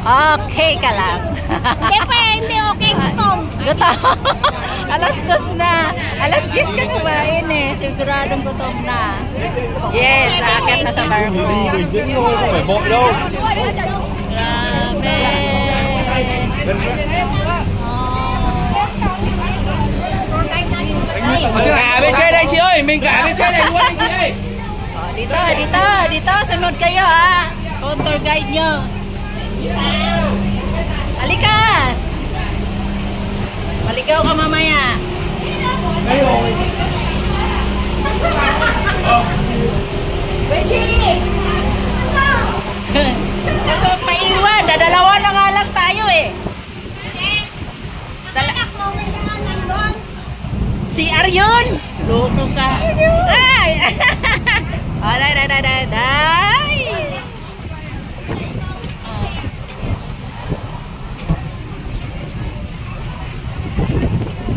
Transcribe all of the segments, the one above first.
Okay ka lang. Hindi pa, hindi okay. Gutom. Gutom. Alas 2 na. Alas 10 ka kumain eh. Siguradong gutom na. Yes, akit na sa barko. Grabe. Cả bên trên đây chị ơi, mình cả bên trên này luôn anh chị ơi. Dito, sunod kayo ha. Tour guide nyo. Halika. Maligaw ka mamaya. Gusto maiwan, dadalawa na nga lang tayo eh. Si Aryon! Loko ka. Ay! Day!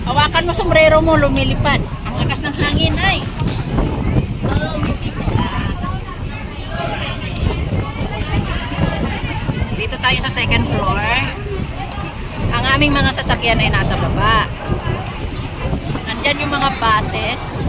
Hawakan mo sombrero mo, lumilipad. Ang lakas ng hangin ay. Dito tayo sa second floor. Ang aming mga sasakyan ay nasa baba. Nandyan yung mga buses.